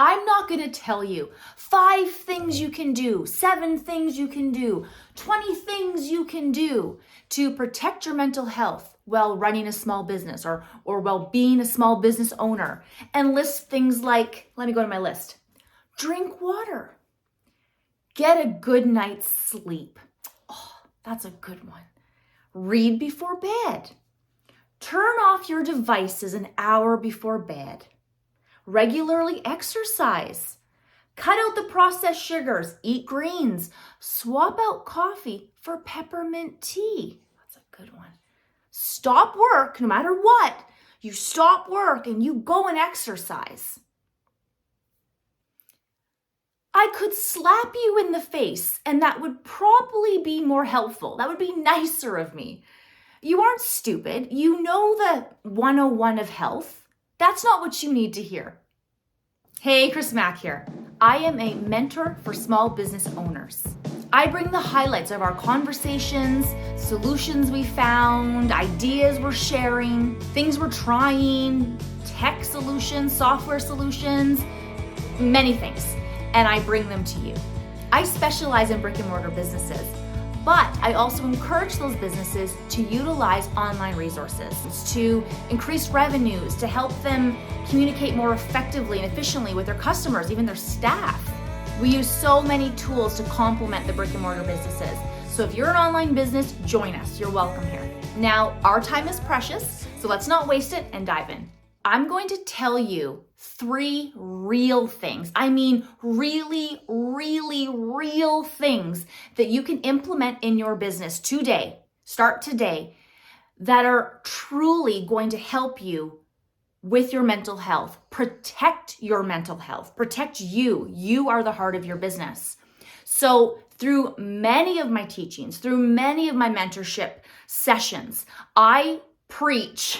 I'm not going to tell you 5 things you can do, 7 things you can do, 20 things you can do to protect your mental health while running a small business or while being a small business owner, and list things like, let me go to my list. Drink water. Get a good night's sleep. Oh, that's a good one. Read before bed. Turn off your devices an hour before bed. Regularly exercise. Cut out the processed sugars. Eat greens. Swap out coffee for peppermint tea. That's a good one. Stop work, no matter what. You stop work and you go and exercise. I could slap you in the face, and that would probably be more helpful. That would be nicer of me. You aren't stupid. You know the 101 of health. That's not what you need to hear. Hey, Chris Mack here. I am a mentor for small business owners. I bring the highlights of our conversations, solutions we found, ideas we're sharing, things we're trying, tech solutions, software solutions, many things, and I bring them to you. I specialize in brick and mortar businesses, but I also encourage those businesses to utilize online resources to increase revenues, to help them communicate more effectively and efficiently with their customers, even their staff. We use so many tools to complement the brick and mortar businesses. So if you're an online business, join us. You're welcome here. Now, our time is precious, so let's not waste it and dive in. I'm going to tell you 3 real things. I mean, really, really real things that you can implement in your business today, start today, that are truly going to help you with your mental health, protect your mental health, protect you. You are the heart of your business. So through many of my teachings, through many of my mentorship sessions, I preach.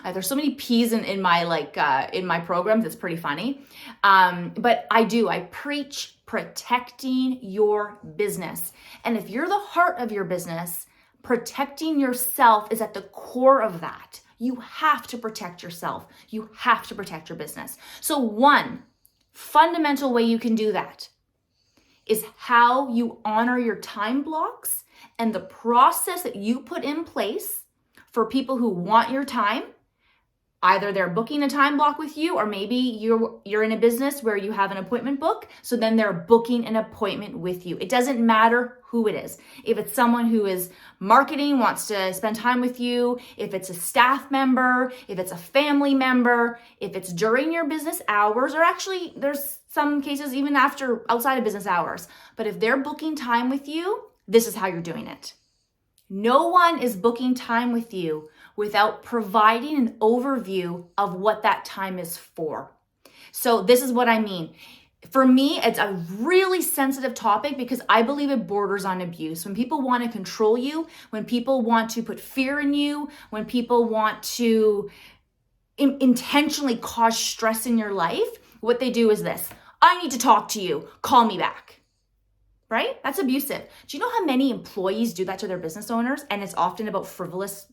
There's so many P's in my programs. It's pretty funny. But I preach protecting your business. And if you're the heart of your business, protecting yourself is at the core of that. You have to protect yourself. You have to protect your business. So one fundamental way you can do that is how you honor your time blocks and the process that you put in place for people who want your time. Either they're booking a time block with you, or maybe you're in a business where you have an appointment book, so then they're booking an appointment with you. It doesn't matter who it is. If it's someone who is marketing, wants to spend time with you, if it's a staff member, if it's a family member, if it's during your business hours, or actually there's some cases even outside of business hours. But if they're booking time with you, this is how you're doing it. No one is booking time with you without providing an overview of what that time is for. So this is what I mean. For me, it's a really sensitive topic because I believe it borders on abuse. When people want to control you, when people want to put fear in you, when people want to intentionally cause stress in your life, what they do is this: I need to talk to you, call me back. Right? That's abusive. Do you know how many employees do that to their business owners? And it's often about frivolous,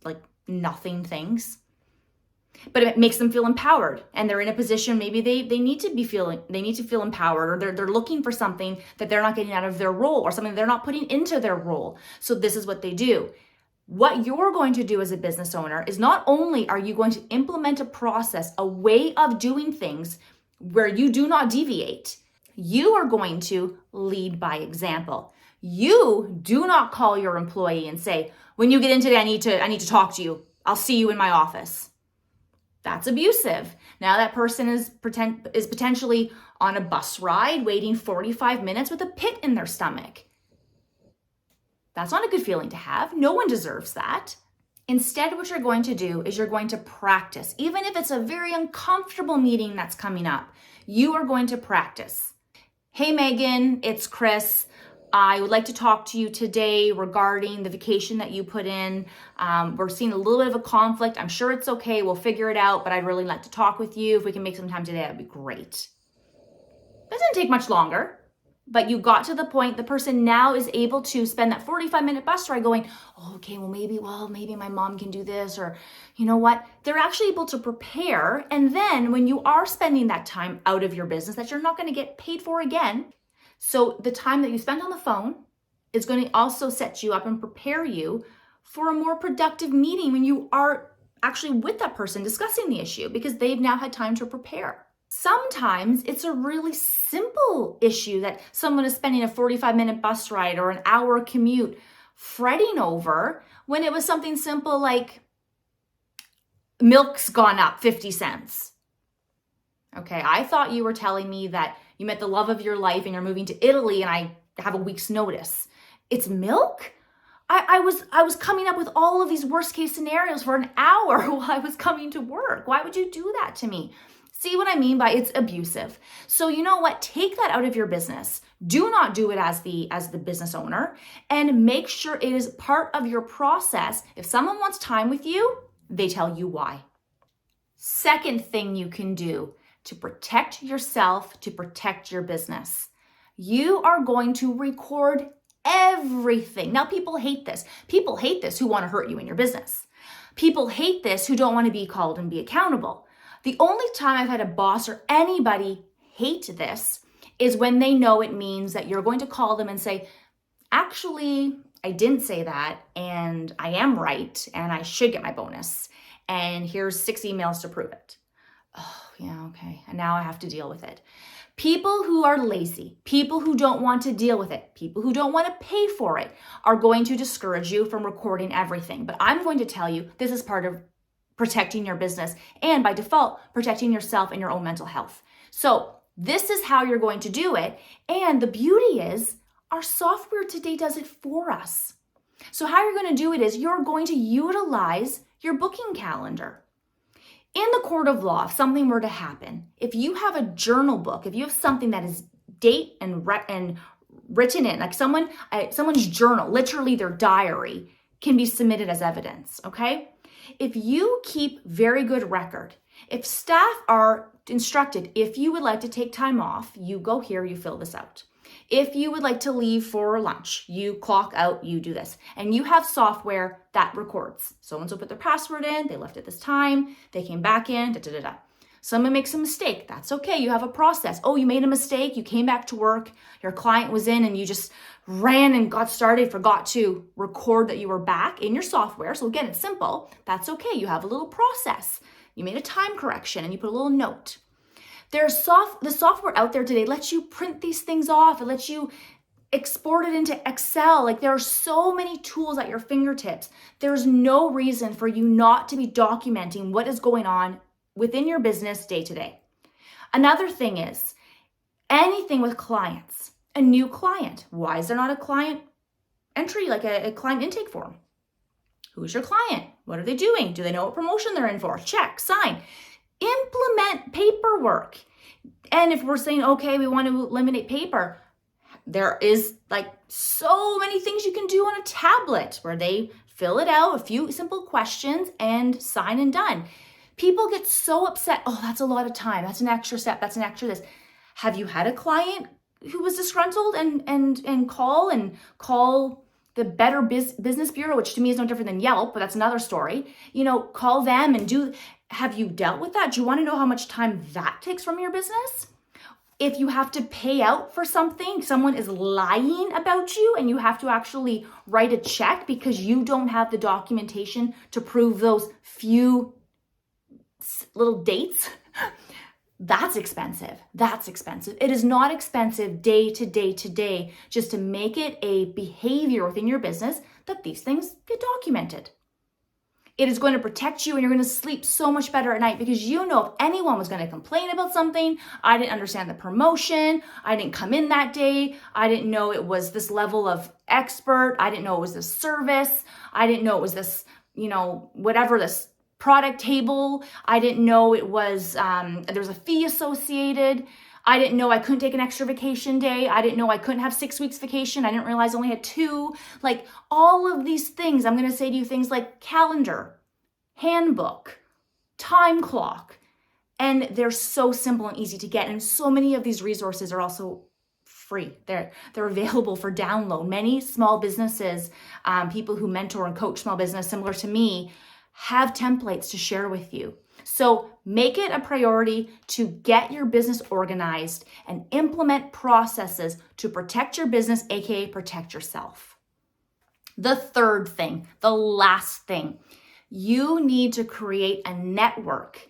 nothing things. But it makes them feel empowered, and they're in a position, maybe they need to feel empowered, or they're looking for something that they're not getting out of their role, or something they're not putting into their role. So this is what they do. What you're going to do as a business owner is not only are you going to implement a process, a way of doing things where you do not deviate, you are going to lead by example. You do not call your employee and say, when you get in today, I need to talk to you. I'll see you in my office. That's abusive. Now that person is potentially on a bus ride waiting 45 minutes with a pit in their stomach. That's not a good feeling to have. No one deserves that. Instead, what you're going to do is you're going to practice. Even if it's a very uncomfortable meeting that's coming up, you are going to practice. Hey Megan, it's Chris. I would like to talk to you today regarding the vacation that you put in. We're seeing a little bit of a conflict. I'm sure it's okay. We'll figure it out, but I'd really like to talk with you. If we can make some time today, that'd be great. Doesn't take much longer. But you got to the point, the person now is able to spend that 45-minute bus ride going, oh, okay, maybe my mom can do this, or you know what? They're actually able to prepare. And then when you are spending that time out of your business that you're not going to get paid for again, so the time that you spend on the phone is going to also set you up and prepare you for a more productive meeting when you are actually with that person discussing the issue, because they've now had time to prepare. Sometimes it's a really simple issue that someone is spending a 45-minute bus ride or an hour commute fretting over, when it was something simple like milk's gone up 50 cents. Okay, I thought you were telling me that you met the love of your life and you're moving to Italy and I have a week's notice. It's milk? I was coming up with all of these worst case scenarios for an hour while I was coming to work. Why would you do that to me? See what I mean by it's abusive? So you know what? Take that out of your business. Do not do it as the business owner, and make sure it is part of your process. If someone wants time with you, they tell you why. Second thing you can do to protect yourself, to protect your business, you are going to record everything. Now, people hate this. People hate this who want to hurt you in your business. People hate this who don't want to be called and be accountable. The only time I've had a boss or anybody hate this is when they know it means that you're going to call them and say, actually, I didn't say that, and I am right, and I should get my bonus, and here's 6 emails to prove it. Oh, yeah, okay. And now I have to deal with it. People who are lazy, people who don't want to deal with it, people who don't want to pay for it are going to discourage you from recording everything. But I'm going to tell you, this is part of protecting your business, and by default, protecting yourself and your own mental health. So this is how you're going to do it. And the beauty is our software today does it for us. So how you're going to do it is you're going to utilize your booking calendar. In the court of law, if something were to happen, if you have a journal book, if you have something that is date and written in, like someone's journal, literally their diary, can be submitted as evidence, okay? If you keep very good record, if staff are instructed, if you would like to take time off, you go here, you fill this out. If you would like to leave for lunch, you clock out, you do this. And you have software that records. So-and-so put their password in, they left at this time, they came back in, da-da-da-da. Someone makes a mistake, that's okay, you have a process. Oh, you made a mistake, you came back to work, your client was in and you just ran and got started, forgot to record that you were back in your software. So again, it's simple, that's okay, you have a little process. You made a time correction and you put a little note. The software out there today lets you print these things off, it lets you export it into Excel. Like there are so many tools at your fingertips. There's no reason for you not to be documenting what is going on within your business day to day. Another thing is anything with clients, a new client. Why is there not a client entry, like a client intake form? Who's your client? What are they doing? Do they know what promotion they're in for? Check, sign. Implement paperwork. And if we're saying, okay, we want to eliminate paper, there is like so many things you can do on a tablet where they fill it out, a few simple questions and sign and done. People get so upset. Oh, that's a lot of time. That's an extra step. That's an extra this. Have you had a client who was disgruntled and call the Better Business Bureau, which to me is no different than Yelp, but that's another story. You know, call them and have you dealt with that? Do you want to know how much time that takes from your business? If you have to pay out for something, someone is lying about you and you have to actually write a check because you don't have the documentation to prove those few little dates, that's expensive. That's expensive. It is not expensive day to day to day just to make it a behavior within your business that these things get documented. It is going to protect you and you're going to sleep so much better at night because you know if anyone was going to complain about something, I didn't understand the promotion, I didn't come in that day, I didn't know it was this level of expert, I didn't know it was this service, I didn't know it was this, whatever this product table, I didn't know it was, there was a fee associated, I didn't know I couldn't take an extra vacation day, I didn't know I couldn't have 6 weeks vacation, I didn't realize I only had 2, like all of these things, I'm gonna say to you things like calendar, handbook, time clock, and they're so simple and easy to get, and so many of these resources are also free. They're available for download. Many small businesses, people who mentor and coach small business similar to me, have templates to share with you. So make it a priority to get your business organized and implement processes to protect your business, aka protect yourself. The third thing, the last thing, you need to create a network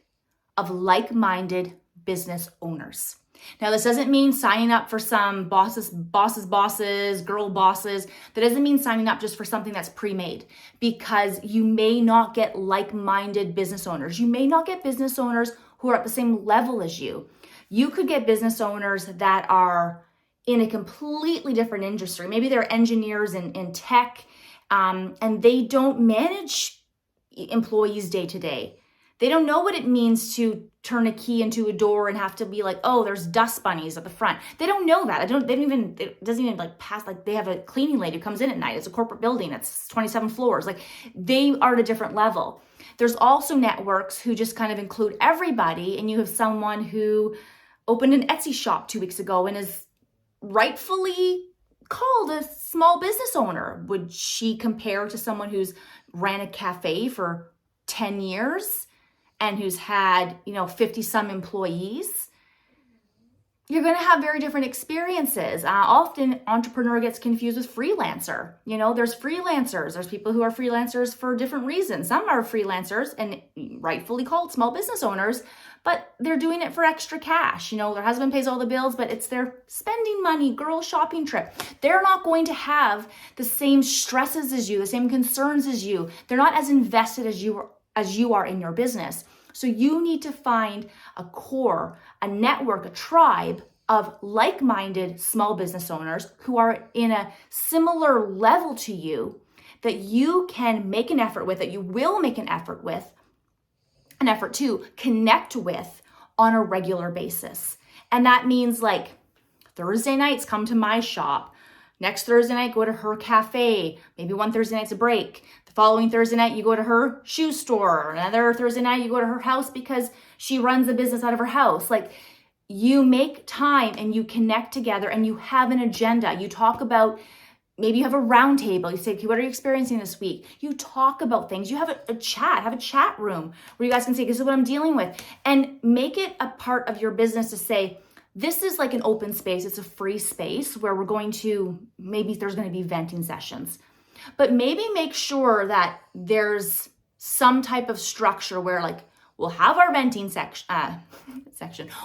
of like-minded business owners. Now, this doesn't mean signing up for some bosses, girl bosses. That doesn't mean signing up just for something that's pre-made, because you may not get like-minded business owners. You may not get business owners who are at the same level as you. You could get business owners that are in a completely different industry. Maybe they're engineers in tech, and they don't manage employees day to day. They don't know what it means to turn a key into a door and have to be like, oh, there's dust bunnies at the front. They don't know that. It doesn't even like pass, like they have a cleaning lady who comes in at night. It's a corporate building. It's 27 floors. Like they are at a different level. There's also networks who just kind of include everybody. And you have someone who opened an Etsy shop 2 weeks ago and is rightfully called a small business owner. Would she compare to someone who's ran a cafe for 10 years? And who's had, 50 some employees? You're going to have very different experiences. Often entrepreneur gets confused with freelancer. There's freelancers. There's people who are freelancers for different reasons. Some are freelancers and rightfully called small business owners, but they're doing it for extra cash. Their husband pays all the bills, but it's their spending money, girl shopping trip. They're not going to have the same stresses as you, the same concerns as you. They're not as invested as you are in your business. So you need to find a core, a network, a tribe of like-minded small business owners who are in a similar level to you that you can make an effort with, that you will make an effort to connect with on a regular basis. And that means like Thursday nights, come to my shop. Next Thursday night, go to her cafe. Maybe one Thursday night's a break. The following Thursday night, you go to her shoe store. Another Thursday night, you go to her house because she runs a business out of her house. Like you make time and you connect together and you have an agenda. You talk about, maybe you have a round table. You say, okay, what are you experiencing this week? You talk about things. You have a chat room where you guys can say, this is what I'm dealing with. And make it a part of your business to say, this is like an open space. It's a free space where maybe there's going to be venting sessions. But maybe make sure that there's some type of structure where like we'll have our venting section.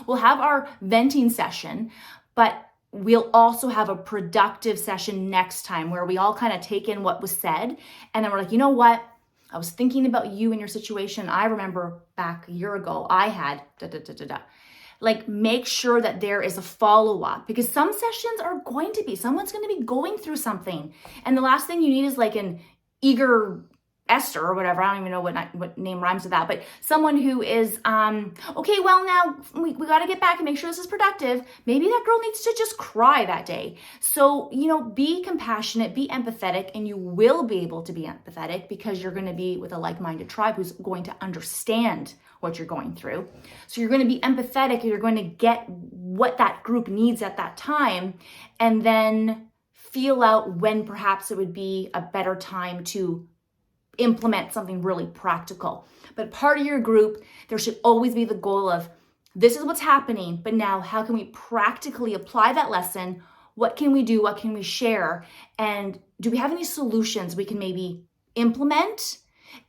We'll have our venting session, but we'll also have a productive session next time where we all kind of take in what was said. And then we're like, you know what? I was thinking about you and your situation. I remember back a year ago, I had Like make sure that there is a follow-up, because some sessions are someone's going to be going through something. And the last thing you need is like an eager Esther or whatever. I don't even know what name rhymes with that, but someone who is, okay, well now we got to get back and make sure this is productive. Maybe that girl needs to just cry that day. So, be compassionate, be empathetic, and you will be able to be empathetic because you're going to be with a like-minded tribe who's going to understand what you're going through. So you're going to be empathetic and you're going to get what that group needs at that time, and then feel out when perhaps it would be a better time to implement something really practical. But part of your group, there should always be the goal of, this is what's happening, but now how can we practically apply that lesson? What can we do? What can we share? And do we have any solutions we can maybe implement?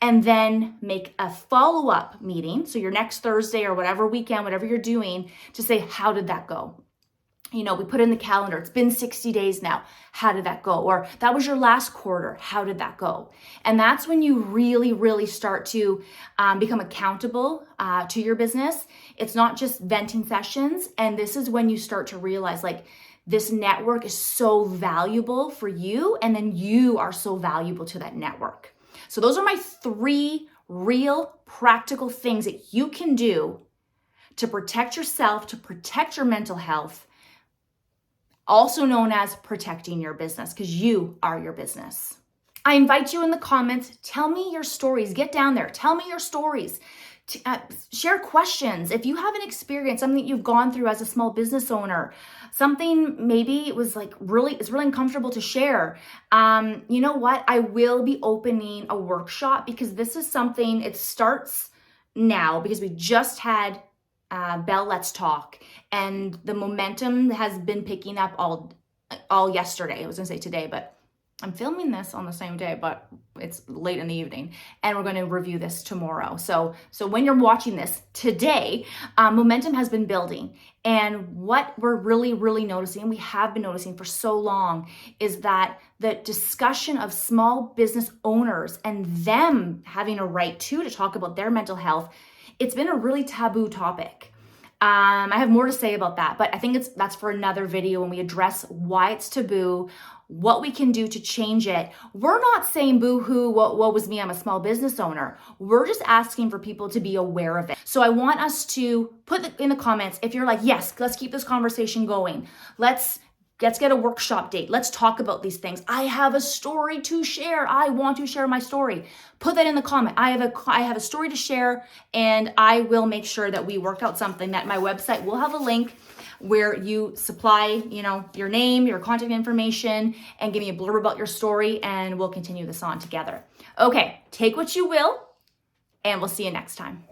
And then make a follow-up meeting. So your next Thursday or whatever weekend, whatever you're doing, to say, how did that go? We put in the calendar, it's been 60 days now. How did that go? Or that was your last quarter. How did that go? And that's when you really, really start to become accountable to your business. It's not just venting sessions. And this is when you start to realize like this network is so valuable for you. And then you are so valuable to that network. So those are my 3 real practical things that you can do to protect yourself, to protect your mental health, also known as protecting your business, because you are your business. I invite you in the comments, tell me your stories. Get down there. Tell me your stories. Share questions. If you have an experience, something that you've gone through as a small business owner, something maybe it was like it's really uncomfortable to share. You know what? I will be opening a workshop because this is something, it starts now because we just had Bell Let's Talk, and the momentum has been picking up all yesterday. I was gonna say today, but I'm filming this on the same day, but it's late in the evening, and we're going to review this tomorrow. So when you're watching this today, momentum has been building, and what we're really noticing, and we have been noticing for so long, is that the discussion of small business owners and them having a right to talk about their mental health, it's been a really taboo topic. I have more to say about that, but I think that's for another video when we address why it's taboo, what we can do to change it. We're not saying boo-hoo, woe was me, I'm a small business owner. We're just asking for people to be aware of it. So I want us to put in the comments if you're like, yes, let's keep this conversation going. Let's get a workshop date. Let's talk about these things. I have a story to share. I want to share my story. Put that in the comment. I have a story to share, and I will make sure that we work out something. That my website will have a link where you supply, your name, your contact information, and give me a blurb about your story, and we'll continue this on together. Okay, take what you will, and we'll see you next time.